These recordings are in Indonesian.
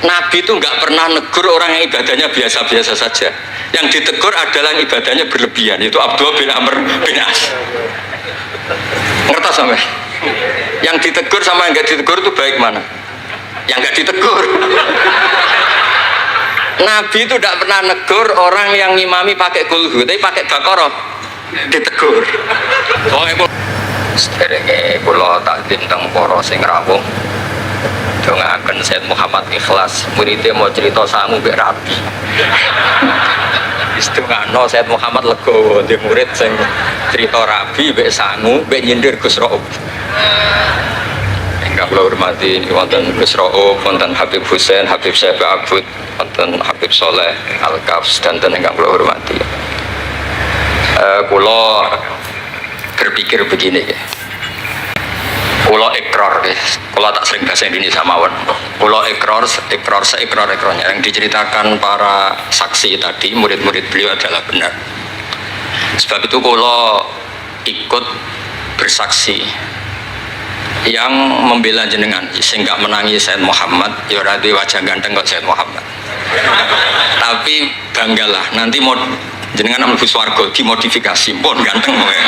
Nabi itu nggak pernah negur orang yang ibadahnya biasa-biasa saja. Yang ditegur adalah yang ibadahnya berlebihan, yaitu Abdullah bin Amr bin As. Ngerti sampai? Yang ditegur sama yang nggak ditegur itu baik mana? Yang nggak ditegur. Nabi itu tidak pernah negur orang yang ngimami pakai kulhu, tapi pakai Baqarah ditegur. Soalnya sederenge kula takdim teng para sing rawuh dongaken Said Muhammad Ikhlas, muridé mau cerita sangu mbek rabi. Istungano Said Muhammad legowo ndek murid sing cerita rabi mbek sangu mbek nyindir Gus Raub. Ingkang kula hormati wonten Gus Raub, wonten Habib Husain, Habib Syekh Abud, wonten Habib Soleh Al-Kafs dan ingkang kula hormati. Kula berpikir begini ya. Kula ikrar ya. Kula tak sering bahasa Indonesia mawon. Kula seikrar-ikrarnya yang diceritakan para saksi tadi, murid-murid beliau adalah benar. Sebab itu kula ikut bersaksi yang membela jenengan sehingga menangi Said Muhammad ya ora duwe wajah ganteng kok Said Muhammad. Tapi banggalah nanti mau jenengan mlebu swarga dimodifikasi pun ganteng kowe.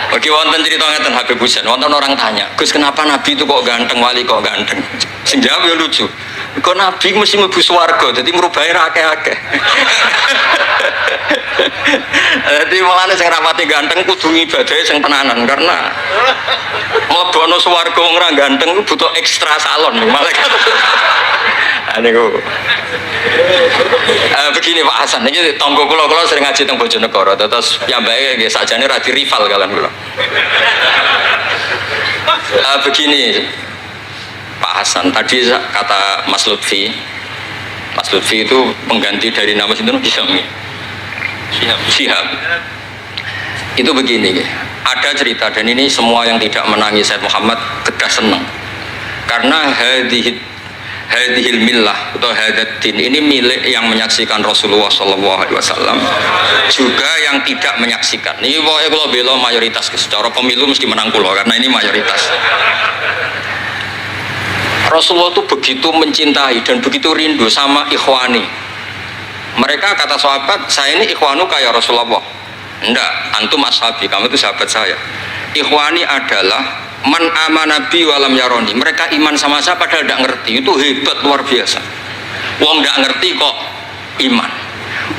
Oke, wonten cerita ngeten Habib Husain, wonten orang tanya, Gus kenapa Nabi itu kok ganteng, wali kok ganteng? Sing jawab ya lucu. Kok Nabi mesti mlebu swarga, dadi mrubahe ra akeh-akeh. Dadi mulane sing rapati ganteng kudu ngibadahe sing tenanan karena mlebono swarga wong ra ganteng butuh ekstra salon malaikat. Niku. Begini Pak Hasan, ini tonggo kula sering ngaji teng Bojonegoro, terus piyambake nggih sakjane ra di rival kalian kula. Begini Pak Hasan, tadi kata Mas Lutfi itu pengganti dari nama sinten Syihab. Itu begini, ada cerita dan ini semua yang tidak menangis Said Muhammad kedah senang karena hadhil millah atau hadatin ini milik yang menyaksikan Rasulullah SAW juga yang tidak menyaksikan. Ini pokoknya kalau bela mayoritas secara pemilu mesti menang pulau karena ini mayoritas. Rasulullah itu begitu mencintai dan begitu rindu sama ikhwani. Mereka kata sahabat, saya ini ikhwanu kayak Rasulullah. Enggak, antum ashabi, kamu itu sahabat saya. Ikhwani adalah man amanabi walam yaroni. Mereka iman sama saya padahal tidak ngerti. Itu hebat luar biasa. Wong tidak ngerti kok iman.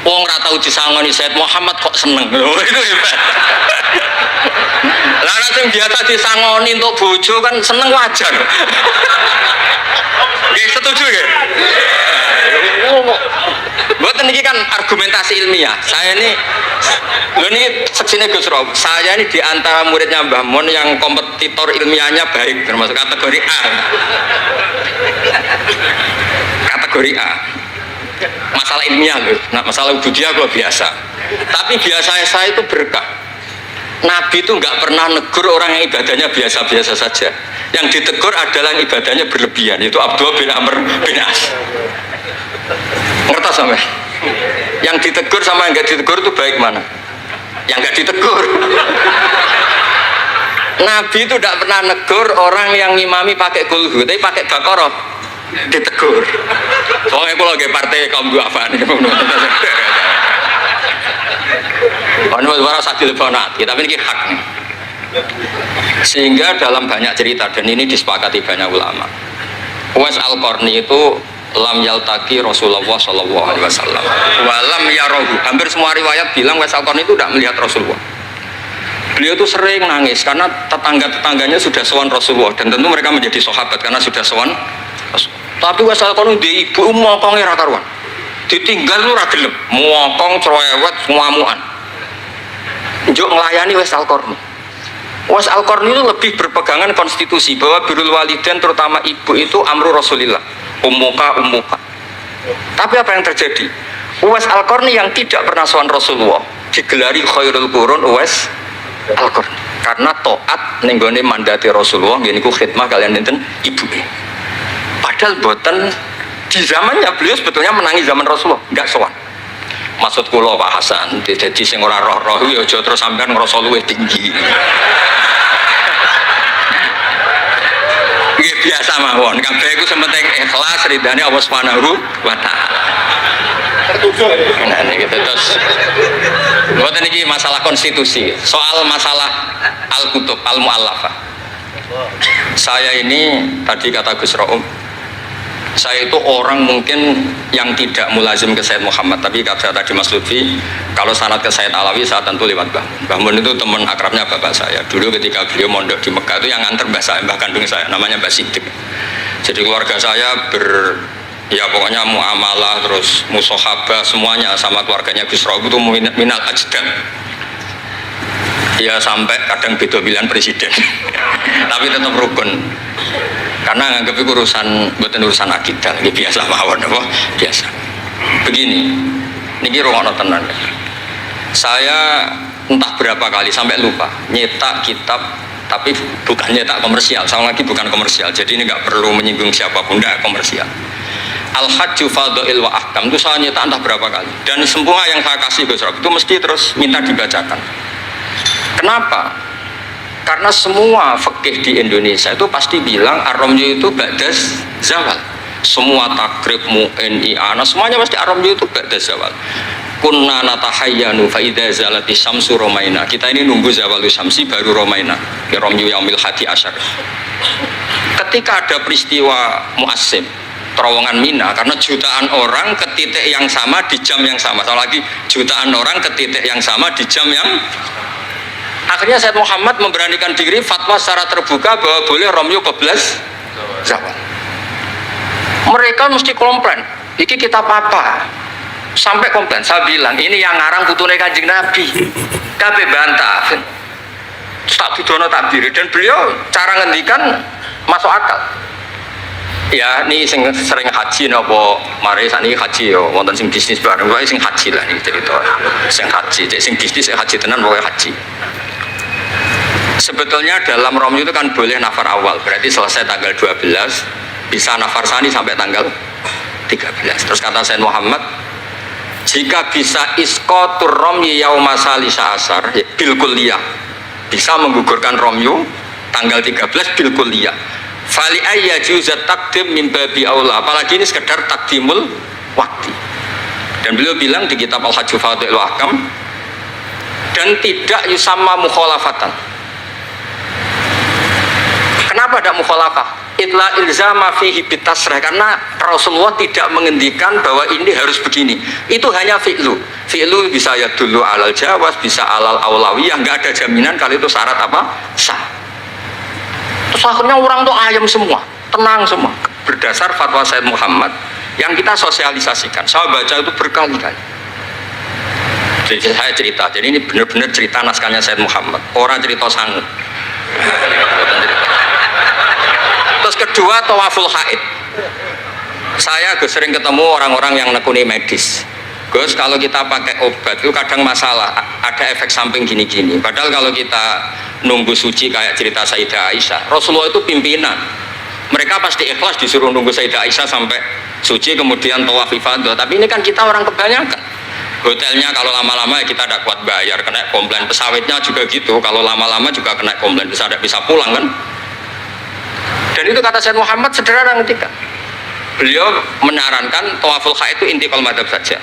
Wong ora tau disangoni Said Muhammad kok seneng. Itu hebat. Lah sing biasa disangoni untuk bojo kan seneng wajar. Nggih setuju nggih? Buatan ini kan argumentasi ilmiah. Saya ini seksine Gus Rob. Saya ini diantara muridnya Mbah Mun yang kompetitor ilmiahnya baik, termasuk kategori A. Kategori A. Masalah ilmiah loh. Nah, masalah ubudiyah kalau biasa. Tapi biasanya saya itu berkah. Nabi itu nggak pernah negur orang yang ibadahnya biasa-biasa saja. Yang ditegur adalah yang ibadahnya berlebihan, yaitu Abdullah bin Amr bin As. Ngerti sampai? Yang ditegur sama yang nggak ditegur itu baik mana? Yang nggak ditegur. Nabi itu tidak pernah negur orang yang ngimami pakai kulhu, tapi pakai Baqarah ditegur. Soalnya kalau lagi partai kaum duafa nih, tapi ini hak nih. Sehingga dalam banyak cerita dan ini disepakati banyak ulama, Uwais Al-Qarni itu lam yaltaki Rasulullah SAW walam yarohu. Hampir semua riwayat bilang Uwais Al-Qarni itu tidak melihat Rasulullah. Beliau itu sering nangis karena tetangga-tetangganya sudah sowan Rasulullah dan tentu mereka menjadi sahabat karena sudah sowan. Tapi Uwais Al-Qarni di ibu mokongnya ra karuan. Ditinggal lu ra gelem, mokong cerewet ngamukan. Njuk nglayani Uwais Al-Qarni. Uwais Al-Qarni itu lebih berpegangan konstitusi bahwa birrul walidain terutama ibu itu amru Rasulillah. Ummuka. Tapi apa yang terjadi? Uwais Al-Qarni yang tidak pernah sowan Rasulullah digelari khairul qurun Uwais Al-Qarni karena taat ning gone mandate Rasulullah nggih niku khidmah kalian enten ibu. Padahal boten di zamannya beliau sebetulnya menangi zaman Rasulullah, enggak sowan. Maksud kula Pak Hasan, dadi sing ora roh-roh ya aja terus sampean ngrasa luwih tinggi. Nggih biasa mawon. Kabeh iku sementing ikhlas ridane Allah Subhanahu wa taala. Nah, gitu terus. Mboten iki masalah konstitusi, soal masalah al-kutub al-mu'allafah. Saya ini tadi kata Gus Raum, saya itu orang mungkin yang tidak mulazim ke Sayyid Muhammad, tapi kata tadi Mas Lutfi, kalau sanad ke Sayyid Alawi saya tentu lewat Mbah Mun. Itu teman akrabnya bapak saya. Dulu ketika beliau mondok di Mekah itu yang nganter mbah kandung saya, namanya Mbah Sidik. Jadi keluarga saya ya pokoknya muamalah terus musohabah semuanya sama keluarganya Gus Raum itu minal ajdad. Ya sampai kadang beda pilihan presiden tapi tetap rukun karena nganggep itu bukan urusan akidah, ini biasa mawon apa biasa. Begini, niki rungokno tenan. Saya entah berapa kali sampai lupa nyetak kitab, tapi bukan nyetak komersial. Sama lagi bukan komersial. Jadi ini nggak perlu menyinggung siapapun, nggak komersial. Al-Hajju Fadha'il wa Ahkam itu saya nyetak entah berapa kali. Dan semua yang saya kasih Gus Rob itu mesti terus minta dibacakan. Kenapa? Karena semua fikih di Indonesia itu pasti bilang ar-ramyu itu ba'das zawal. Semua takrib mu'in i'ana semuanya pasti ar-ramyu itu ba'das zawal. Kunna natahayyanu fa idza zalati syamsu romaina. Kita ini nunggu zawal syamsi baru romaina. Ramyu yaumil hadi asyar. Ketika ada peristiwa mu'asim terowongan Mina, karena jutaan orang ke titik yang sama di jam yang sama. Sama lagi jutaan orang ke titik yang sama di jam yang akhirnya Sayyid Muhammad memberanikan diri fatwa secara terbuka bahwa boleh Ramyu 14 zawal. Mereka mesti komplain, iki kita apa? Sampai komplain, saya bilang ini yang ngarang putune Kanjeng Nabi. Kabeh bantah. Tak didono takbir dan beliau cara ngendikan masuk akal. Ya, ini sering haji napa mari sakniki haji yo wonten sing bisnis bareng wae sing haji lah iki cerita. Sing haji, sing bisnis haji tenan pokoke haji. Sebetulnya dalam Ramyu itu kan boleh nafar awal, berarti selesai tanggal 12, bisa nafar sani sampai tanggal 13. Terus kata Sayyid Muhammad, jika bisa isqatur Ramyi yauma salisa asar bil kulliyah, bisa menggugurkan Ramyu tanggal 13 bil kulliyah. Fali ayya juzat takdim min babi aula, apalagi ini sekedar takdimul waktu. Dan beliau bilang di kitab Al-Hajju Fadha'il wa Ahkam, dan tidak yusamma mukhalafatan. Kenapa ada mukhalafah? Itla ilzama fihi bitasrah, karena Rasulullah tidak mengendikan bahwa ini harus begini. Itu hanya fi'lu. Fi'lu bisa ya dulu alal jawaz, bisa alal aulawiyah, nggak ada jaminan kalau itu syarat apa? Sah. Terus akhirnya orang tuh ayam semua, tenang semua. Berdasar fatwa Sayyid Muhammad yang kita sosialisasikan. Saya baca itu berkali-kali. Jadi saya cerita, jadi ini benar-benar cerita naskahnya Sayyid Muhammad. Orang cerita sangut. Terus kedua, tawaful haid. Saya sering ketemu orang-orang yang nekuni medis. Gus, kalau kita pakai obat itu kadang masalah, ada efek samping gini-gini. Padahal kalau kita nunggu suci kayak cerita Sayyidah Aisyah, Rasulullah itu pimpinan. Mereka pasti ikhlas disuruh nunggu Sayyidah Aisyah sampai suci kemudian tawaf ifadah. Tapi ini kan kita orang kebanyakan. Hotelnya kalau lama-lama ya kita tidak kuat bayar, kena komplain. Pesawatnya juga gitu, kalau lama-lama juga kena komplain, bisa tidak bisa pulang kan. Dan itu kata Sayyid Muhammad sederhana ketika beliau menyarankan tawaful haid itu intikal madhab saja,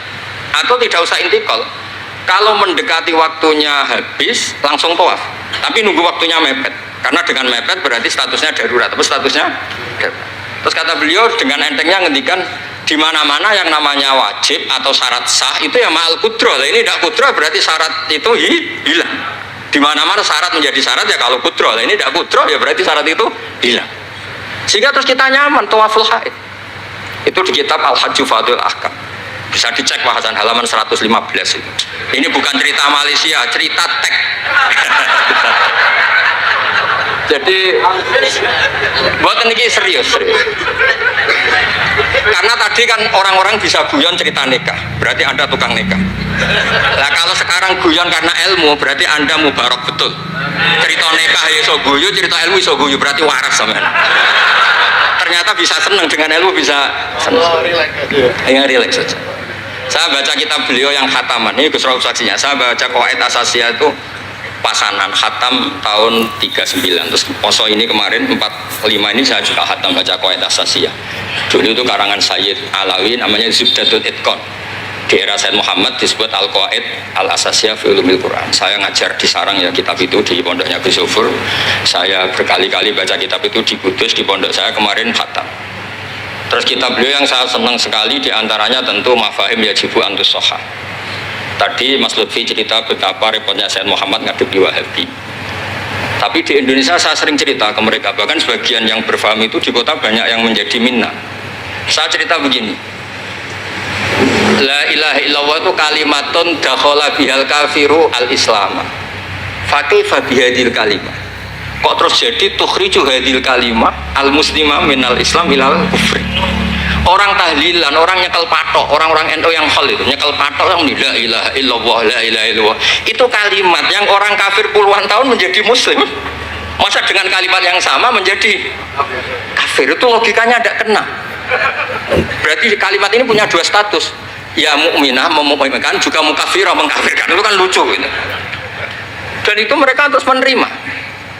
atau tidak usah intikal. Kalau mendekati waktunya habis langsung tawaf, tapi nunggu waktunya mepet, karena dengan mepet berarti statusnya darurat. Apa statusnya darurat? Terus kata beliau dengan entengnya ngendikan di mana-mana yang namanya wajib atau syarat sah itu ya ma'al kudroh. Ini tidak kudroh berarti syarat itu hilang. Di mana-mana syarat menjadi syarat ya kalau kudroh. Ini tidak kudroh ya berarti syarat itu hilang. Sehingga terus kita nyaman tawaful haid. Itu di kitab Al-Hajju Fadha'il Ahkam. Bisa dicek bahasan halaman 115 itu. Ini bukan cerita Malaysia, cerita tek. Jadi buat ini serius. Karena tadi kan orang-orang bisa guyon cerita nikah, berarti Anda tukang nikah. Nah kalau sekarang guyon karena ilmu, berarti Anda mubarak betul. Cerita nikah iso guyu, cerita ilmu iso guyu, berarti waras sampean. Ternyata bisa senang dengan ilmu, bisa senang. Yang rileks saja. Saya baca kitab beliau yang khataman, ini Gus Rauf saksinya. Saya baca Qawaid Asasiyah itu pasanan khatam tahun 39. Terus poso ini kemarin 45 ini saya juga khatam baca Qawaid Asasiyah. Dulu itu karangan Sayyid Alawi namanya Zubdatul Itqan. Di era Sayyid Muhammad disebut Al-Qawaid Al-Asasiyah fi Ulumil Quran. Saya ngajar di Sarang ya kitab itu di pondoknya Gus Zufur. Saya berkali-kali baca kitab itu di Kudus di pondok saya kemarin khatam. Terus kitab beliau yang saya senang sekali diantaranya tentu Mafahim Yajibu Antus Soha. Tadi Mas Lutfi cerita betapa repotnya Sayyid Muhammad ngadepi Wahabi. Tapi di Indonesia saya sering cerita ke mereka, bahkan sebagian yang berfaham itu di kota banyak yang menjadi minna. Saya cerita begini, La ilaha illallah itu kalimatun dakhala bihal kafiru al-islama fakaifa bihadil kalimah. Kok terus jadi tukhriju hadil kalimah al-muslimah minal islam ilal kufri. Orang tahlilan, orang nyekel patok, orang-orang NU yang khol itu nyekel patok yang la ilaha illallah, la ilaha illallah. Itu kalimat yang orang kafir puluhan tahun menjadi muslim. Masa dengan kalimat yang sama menjadi kafir? Itu logikanya tidak kena. Berarti kalimat ini punya dua status. Ya mukminah memukminkan, juga mukafirah mengkafirkan. Itu kan lucu gitu. Dan itu mereka terus menerima.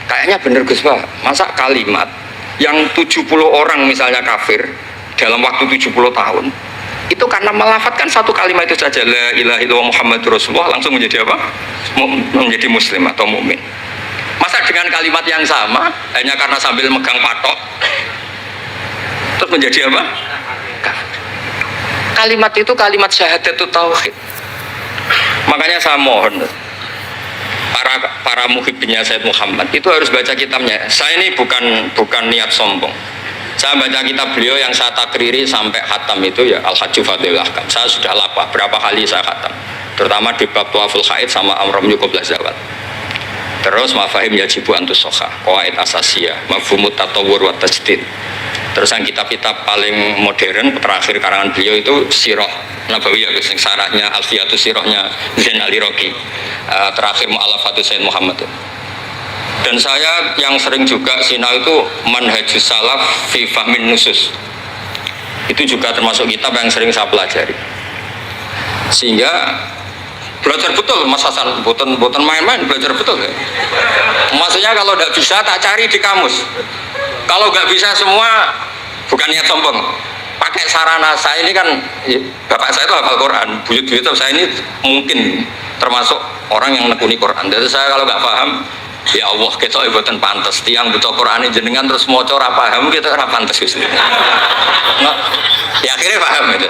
Kayaknya bener Gus Pak, masa kalimat yang 70 orang misalnya kafir dalam waktu 70 tahun itu karena melafatkan satu kalimat itu saja, la ilaha illallah Muhammadur Rasulullah, langsung menjadi apa? Menjadi muslim atau mukmin. Masa dengan kalimat yang sama hanya karena sambil megang patok terus menjadi apa? Kalimat itu kalimat syahadatut tauhid. Makanya saya mohon para muhibbinya Sayyid Muhammad itu harus baca kitabnya. Saya ini bukan niat sombong. Saya baca kitab beliau yang saya takriri sampai khatam itu ya Al-Hajju Fadhilul Ahkam. Saya sudah lapah berapa kali saya khatam. Terutama di bab Tuaful Haid sama Amram Yukub Lazawat. Terus Mafahim Yajibu Antus Soha, Qawaid Asasiyah, Mafhumut Tatawur wa Tajdid. Terus yang kitab-kitab paling modern terakhir karangan beliau itu Sirah Nabawiyah, yang sarahnya Alfiyatus Sirahnya Zain Al-Iraqi, terakhir Mu'alafatus Sayyid Muhammad. Dan saya yang sering juga sinau itu Manhajus Salaf fi Fahmin Nusus. Itu juga termasuk kitab yang sering saya pelajari. Sehingga belajar betul Mas Hasan, boten main-main, belajar betul ya. Maksudnya kalau tidak bisa tak cari di kamus. Kalau nggak bisa semua, bukan niat sombong, pakai sarana. Saya ini kan bapak saya itu hafal Quran, buyut-buyut saya ini mungkin termasuk orang yang nekuni Quran. Jadi saya kalau nggak paham, ya Allah kita ibadah pantas. Tiang butuh Quran ini jenengan terus mau cora paham kita ora pantas gitu. Nah, ya akhirnya paham itu.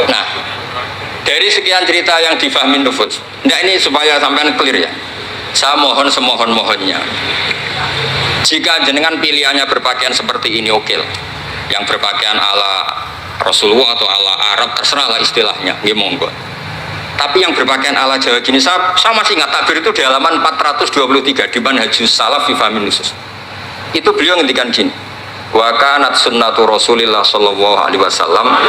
Nah, dari sekian cerita yang difahami nufus, nah ini supaya sampean clear ya. Saya mohon semohon-mohonnya, jika jenengan pilihannya berpakaian seperti ini oke lah. Yang berpakaian ala Rasulullah atau ala Arab terserahlah istilahnya, ya monggo. Tapi yang berpakaian ala Jawa gini, saya masih ingat takbir itu di halaman 423 di Manhajus Salaf fi Fahmin Nusus. Itu beliau ngendikan gini, wa kanat sunnatu Rasulillah sallallahu alaihi wasallam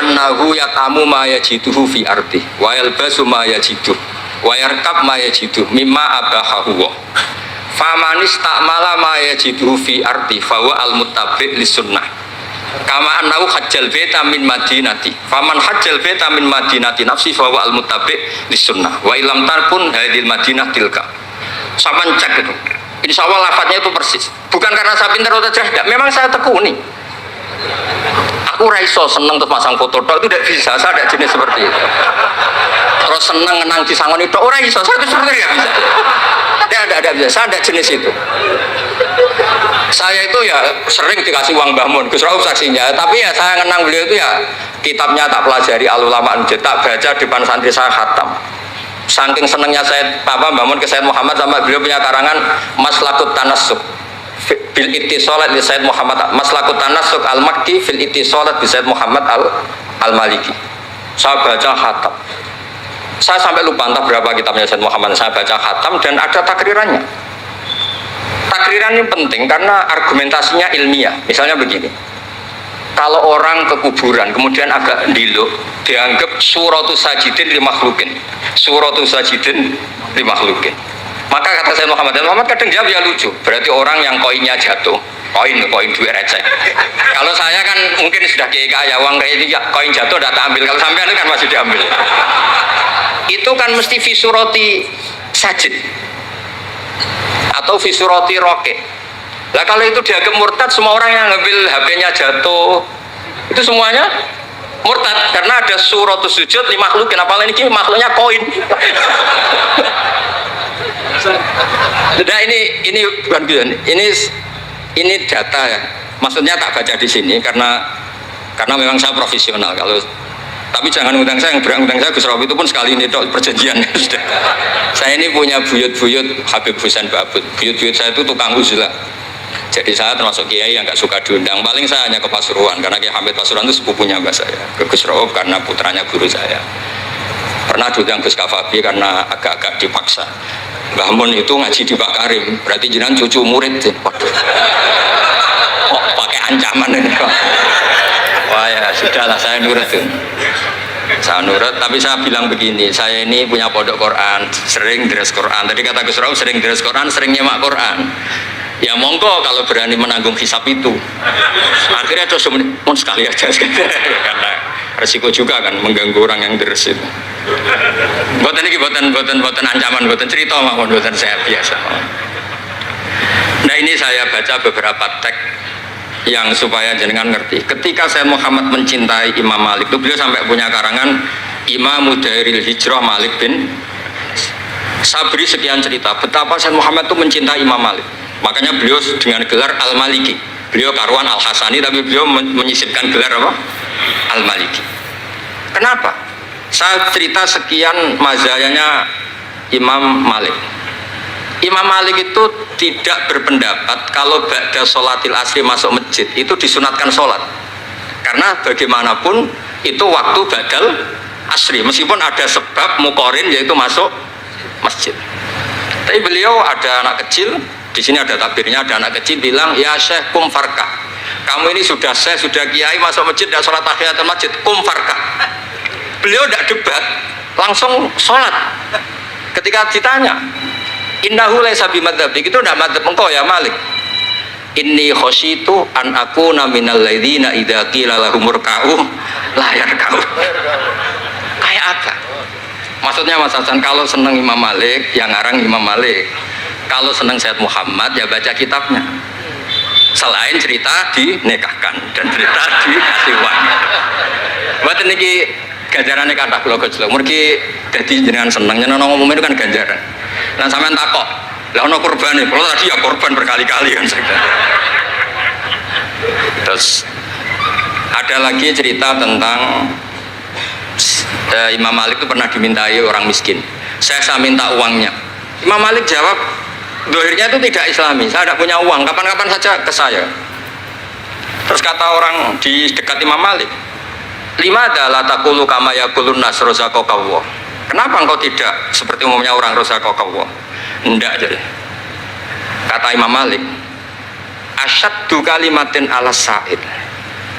annahu yatamu ma yajiduhu fi ardi wa yalbasu ma yajiduhu wa yarkab ma yajiduhu mimma abahahu wa famanis ta'mala ma yajiduhu fi ardi fawa al-muttabi' li sunnah kama annahu hajjal baita min madinati faman hajjal baita min madinati nafsi fawa al-muttabi' li sunnah wa ilam tarpun hadil madinah tilka. Saman cek itu, insya Allah lafadznya itu persis, bukan karena saya pintar atau cerdas, memang saya tekuni. Aku raiso seneng terus masang foto tok itu tidak bisa, saya ada jenis seperti itu. Terus seneng ngenang di sangon itu orang iso, saya itu seperti nggak bisa. Ada bisa, saya ada jenis itu. Saya itu ya sering dikasih uang Mbah Mun, Gus Rauf saksinya, tapi ya saya ngenang beliau itu ya kitabnya tak pelajari al-ulama tak baca depan santri saya khatam. Saking senengnya saya Mbah Mun ke Sayyid Muhammad sama beliau punya karangan Maslakut Tanassuk bil ittisalat li Sayyid Muhammad, Maslakut Tanassuk al-Makki fil ittisalat bi Sayyid Muhammad al-Maliki. Saya baca khatam. Saya sampai lupa entah berapa kitabnya Sayyid Muhammad, saya baca khatam dan ada takrirannya. Takriran ini penting karena argumentasinya ilmiah. Misalnya begini, kalau orang ke kuburan kemudian agak diluk, dianggap suratus sajidin li makhlukin, suratus sajidin li makhlukin. Maka kata Sayyid Muhammad kadang jawab ya lucu, berarti orang yang koinnya jatuh, koin duit receh. Kalau saya kan mungkin sudah kaya uang kayak itu, ya, koin jatuh tidak tak ambil, kalau sampean kan masih diambil. itu kan mesti fisuroti sajid atau fisuroti roke. Lah kalau itu dianggap murtad, semua orang yang ngambil HP-nya jatuh itu semuanya murtad karena ada suratus sujud li makhlukin, apalagi ini makhluknya koin. Nah ini bukan gitu, ini data ya. Maksudnya tak baca di sini karena memang saya profesional. Kalau tapi jangan ngundang saya, yang berangutang saya Gus Robi itu pun sekali ini perjanjian. Saya ini punya buyut-buyut Habib Husain Babut. Buyut-buyut saya itu tukang uzlah. Jadi saya termasuk kiai yang nggak suka diundang. Paling saya hanya ke Pasuruan karena Kiai Hamid Pasuruan itu sepupunya mbak saya. Ke Gus Rob karena putranya guru saya. Pernah diundang Gus Kafabi karena agak-agak dipaksa. Mbah Mun itu ngaji di Pak Karim, berarti jenengan cucu murid. Waduh. Kok pakai ancaman ini kok. Wah ya sudahlah, saya nurut tuh. Saya nurut, tapi saya bilang begini, saya ini punya pondok Quran, sering deres Quran. Tadi kata Gus Rob sering deres Quran, sering nyemak Quran. Ya monggo kalau berani menanggung hisab itu. Akhirnya terus mau sekali aja karena resiko juga kan mengganggu orang yang deres itu. Buatan ini buatan ancaman, buatan cerita maupun buatan saya biasa. Nah ini saya baca beberapa teks yang supaya jenengan ngerti. Ketika Sayyid Muhammad mencintai Imam Malik itu beliau sampai punya karangan Imam Mudairil Hijrah Malik bin. Saya beri sekian cerita betapa Sayyid Muhammad itu mencintai Imam Malik. Makanya beliau dengan gelar Al-Maliki. Beliau karuan Al-Hasani tapi beliau menyisipkan gelar apa? Al-Maliki. Kenapa? Saya cerita sekian mazhayanya Imam Malik. Imam Malik itu tidak berpendapat kalau ba'da sholatil asri masuk masjid itu disunatkan sholat, karena bagaimanapun itu waktu ba'dal asri meskipun ada sebab mukorin yaitu masuk masjid. Tapi beliau ada anak kecil, di sini ada takbirnya, ada anak kecil bilang ya syekh kum farkah, kamu ini sudah syekh, sudah kiai, masuk masjid dan sholat tahiyatul masjid, kum farkah. Beliau tidak debat, langsung sholat. Ketika ditanya innahu laisa bimadzhabik, itu tidak madzhab engkau ya Malik. Inni khosyitu an akuna minal ladzina idza qila lahum ruk'u la yarka'u. Kayak apa? Maksudnya Mas Hasan, kalau seneng Imam Malik yang ngarang Imam Malik, kalau seneng Sayyid Muhammad ya baca kitabnya. Selain cerita dinikahkan dan cerita dikasih uang. Buat ini ganjarannya kata kula kecil. Mergi jadi jenengan seneng, jenengan ngomong itu kan ganjaran. Nah sampean takok, lah ono korban nih, kalau tadi ya korban berkali-kali kan saya. Terus ada lagi cerita tentang Imam Malik itu pernah dimintai orang miskin. Saya minta uangnya. Imam Malik jawab, dohirnya itu tidak Islami, saya tidak punya uang, kapan-kapan saja ke saya. Terus kata orang di dekat Imam Malik, lima adalah takulu kama yakulun nas rozaqakallah. Kenapa engkau tidak seperti umumnya orang rozaqakallah? Enggak jadi. Kata Imam Malik, asyaddu kalimatin ala sa'il.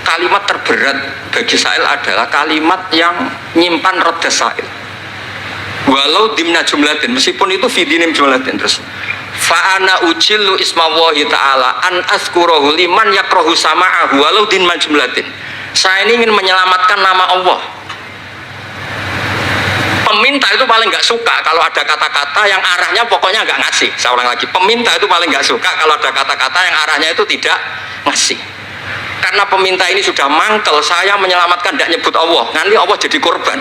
Kalimat terberat bagi sa'il adalah kalimat yang nyimpan roda sa'il. Walau dimna jumlatin, meskipun itu fidinim jumlatin. Terus fa'ana ujillu ismawahi ta'ala an azkurahu liman yakrohu sama'ahu walau dimna jumlatin. Saya ini ingin menyelamatkan nama Allah. Peminta itu paling nggak suka kalau ada kata-kata yang arahnya pokoknya nggak ngasih. Saya ulang lagi, peminta itu paling nggak suka kalau ada kata-kata yang arahnya itu tidak ngasih. Karena peminta ini sudah mangkel, saya menyelamatkan tidak nyebut Allah, nanti Allah jadi korban.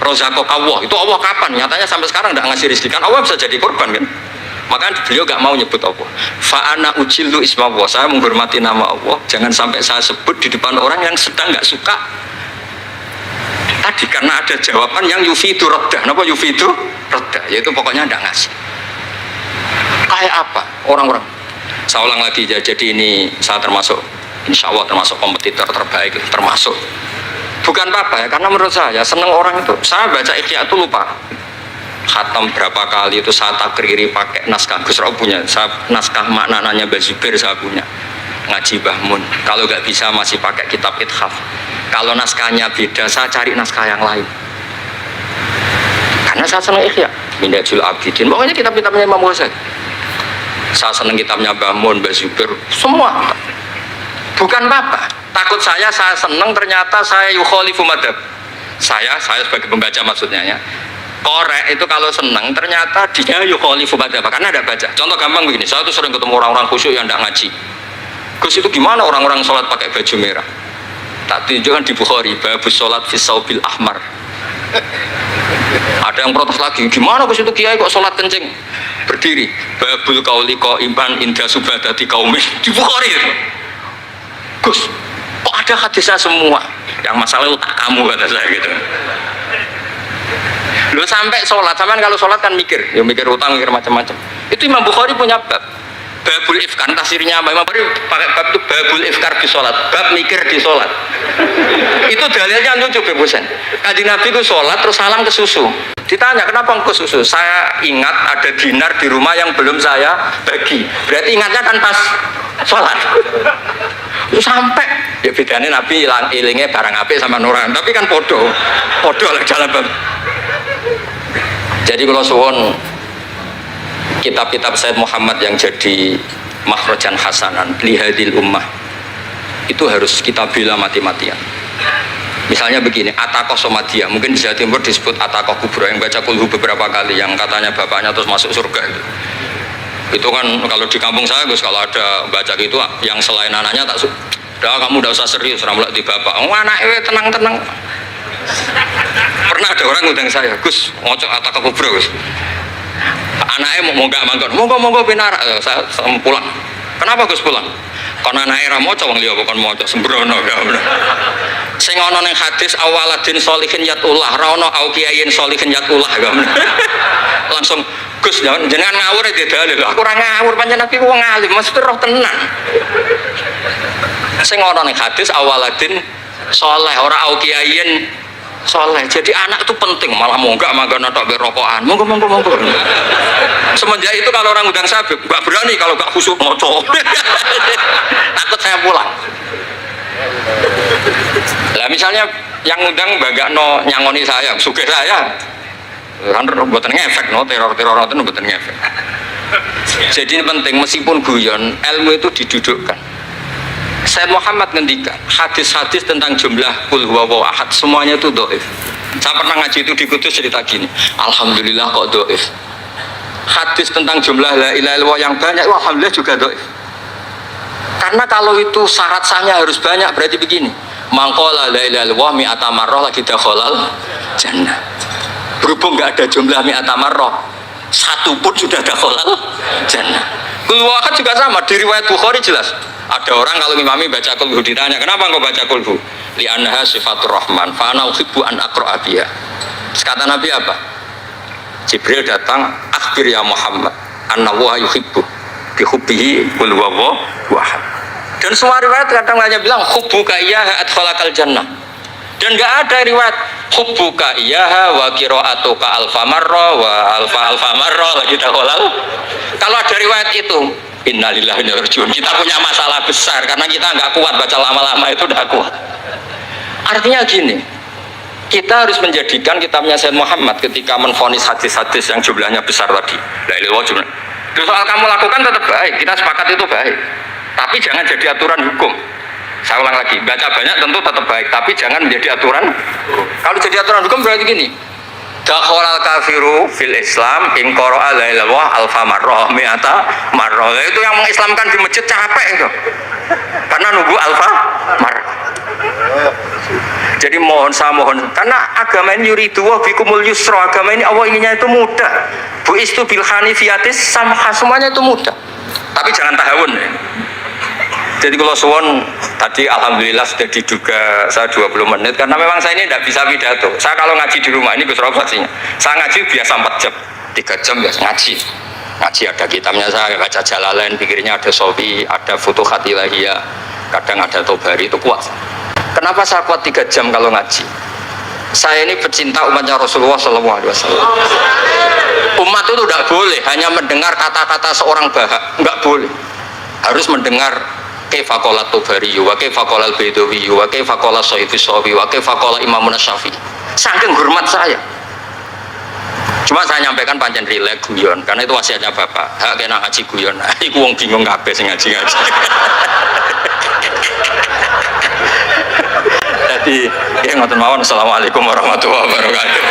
Rozakok Allah, itu Allah kapan? Nyatanya sampai sekarang tidak ngasih rezeki, kan Allah bisa jadi korban kan? Maka beliau nggak mau nyebut Allah. Fa'ana ujillu ismawah, saya menghormati nama Allah, jangan sampai saya sebut di depan orang yang sedang nggak suka. Tadi karena ada jawaban yang yufidu raddah. Kenapa yufidu raddah? Yaitu pokoknya tidak ngasih. Kayak apa orang-orang? Saya ulang lagi ya, jadi ini saya termasuk, insya Allah termasuk kompetitor terbaik, termasuk. Bukan apa ya, karena menurut saya seneng orang itu. Saya baca Ikhya itu lupa. Khatam berapa kali itu saya takriri pakai naskah Gus Rob punya. Saya naskah maknanya Mbah Zubair saya punya. Ngaji Mbah Mun. Kalau nggak bisa masih pakai kitab Ithaf. Kalau naskahnya beda, saya cari naskah yang lain. Karena saya senang Ikhya, Minhajul Abidin, pokoknya kitab-kitabnya Imam Ghazali. Saya senang kitabnya Mbah Mun, Mbah Zubair, semua. Bukan apa, takut saya senang ternyata saya yukhalifu madhab. Saya sebagai pembaca maksudnya ya, korek itu kalau senang ternyata dia yukhalifu madzhab karena ada baca. Contoh gampang begini, saya tuh sering ketemu orang-orang khusyuk yang tidak ngaji. Gus itu gimana orang-orang sholat pakai baju merah? Tak tunjukkan di Bukhari, babus sholat fi saubil ahmar. Ada yang protes lagi, gimana Gus itu kiai kok sholat kencing berdiri? Babul kauli qaiman inda subadati qaumin di Bukhari itu. Gus, kok ada hadisnya semua? Yang masalah itu tak kamu kata saya gitu. Lu sampai sholat, sampai kalau sholat kan mikir, ya mikir utang, mikir macam-macam. Itu Imam Bukhari punya bab. Babul ifkar, tafsirnya Imam Bukhari pakai bab itu babul ifkar di sholat, bab mikir di sholat. Itu dalilnya lucu Bebusen. Kanjeng Nabi itu sholat terus salam ke susu. Ditanya kenapa ke susu? Saya ingat ada dinar di rumah yang belum saya bagi. Berarti ingatnya kan pas sholat. Sampai ya bedanya Nabi ilingnya barang apik sama nuran, tapi kan podo lah jalan bab. Jadi kalau suwon kitab-kitab Sayyid Muhammad yang jadi makhrajan hasanan lihadil ummah itu harus kita bela mati-matian. Misalnya begini, Ataqah Somadiyah, mungkin di Jawa Timur disebut Ataqah Kubra, yang baca kulhu beberapa kali, yang katanya bapaknya terus masuk surga itu kan kalau di kampung saya Gus, kalau ada baca gitu yang selain anaknya tak udah kamu udah usah serius ramlah di bapak, anaknya tenang-tenang. Pernah ada orang ngundang saya, Gus ngocok Ataqah Kubra Gus, anaknya mau nggak mangkon, monggo pinara, saya pulang. Kenapa Gus pulang? Karena anaknya ramoco wong liya bukan moco sembrono ya bener. Sing ana ning hadis awaladin sholihin yatullah, ra ono au kiyayin sholihin yatullah ya bener. Langsung Gus jenengan ngawur ya dalil. Aku ora ngawur panjenengan iki wong alim, mesti roh tenan. Sing ana ning hadis awaladin sholeh ora au kiyayin soleh. Jadi anak itu penting, malah monggak mangga notok berokokan. Monggo. Semenjak itu kalau orang undang saya nggak berani kalau nggak khusyuk ngocok. Takut saya pulang. Lah misalnya yang undang bangga no nyangoni saya, sugih saya. Kan mboten ngefek no teror itu mboten ngefek. Jadi ini penting meskipun guyon, ilmu itu didudukkan. Sayyid Muhammad ngendikan hadis-hadis tentang jumlah kul huwallahu ahad semuanya itu dhaif. Saya pernah ngaji itu di Kudus cerita gini, alhamdulillah kok dhaif. Hadis tentang jumlah la ilaha illallah yang banyak alhamdulillah juga dhaif. Karena kalau itu syarat sahnya harus banyak, berarti begini, mangqala la ilaha illallah mi'ata marrah lagi dakhalal jannah. Berhubung enggak ada jumlah mi'ata marrah, satu pun sudah dakhalal jannah. Kul huwallahu ahad juga sama, di riwayat Bukhari jelas. Ada orang kalau imami baca kulhu ditanya, kenapa engkau baca kulhu? Li'annaha sifatur rahman, fa'ana uhibbu an aqra'a biha. Kata Nabi apa? Jibril datang, akhbir ya Muhammad, anna wa yuhibbu bihubbihi kul huwallahu ahad. Dan semua riwayat kadang hanya bilang hubbuka iyyaha adkhalakal jannah. Dan enggak ada riwayat hubbuka iyyaha wa qira'atuka alfa marra wa alfa marra lagi dakhalal. Kalau ada riwayat itu innalillahi wa inna ilaihi raji'un, kita punya masalah besar karena kita nggak kuat baca lama-lama itu udah kuat. Artinya gini, kita harus menjadikan kitabnya Sayyid Muhammad ketika menvonis hadis-hadis yang jumlahnya besar tadi. La ilaha illallah. Soal kamu lakukan tetap baik, kita sepakat itu baik. Tapi jangan jadi aturan hukum. Saya ulang lagi, baca banyak tentu tetap baik, tapi jangan menjadi aturan. Kalau jadi aturan hukum berarti gini. Dakhalal kafiru fil Islam in qara'a la ilaha illallah alfa marrah mi'ata marrah. Itu yang mengislamkan di masjid capek itu. Karena nunggu alfa marrah. Jadi mohon karena agama ini yuridu wa bikumul yusra, agama ini Allah inginnya itu mudah. Bu istu bil hanifiyatis samha, semuanya itu mudah. Tapi jangan tahawun ya. Jadi kalau suwon tadi alhamdulillah sudah diduga saya 20 menit karena memang saya ini tidak bisa pidato. Saya kalau ngaji di rumah ini Gus Rob saksinya. Saya ngaji biasa 4 jam, 3 jam biasa ngaji. Ngaji ada kitabnya saya baca Jalalain, pikirnya ada Sofi, ada Futuhat Ilahiyah, kadang ada Tobari, itu kuat. Kenapa saya kuat 3 jam kalau ngaji? Saya ini pecinta umatnya Rasulullah SAW. Umat itu tidak boleh hanya mendengar kata-kata seorang bahak, nggak boleh. Harus mendengar kaifa qala Tobari, wa kaifa qala Al-Baidawi, wa kaifa qala Syafi'i Syafi'i, wa kaifa qala Imam Syafi'i. Saking hormat saya. Cuma saya nyampaikan pancen rileks guyon karena itu wasiatnya Bapak. Hak kena ngaji guyon. Iku wong bingung kabeh sing ngaji-ngaji. Jadi, ya ngoten mawon. Assalamualaikum warahmatullahi wabarakatuh.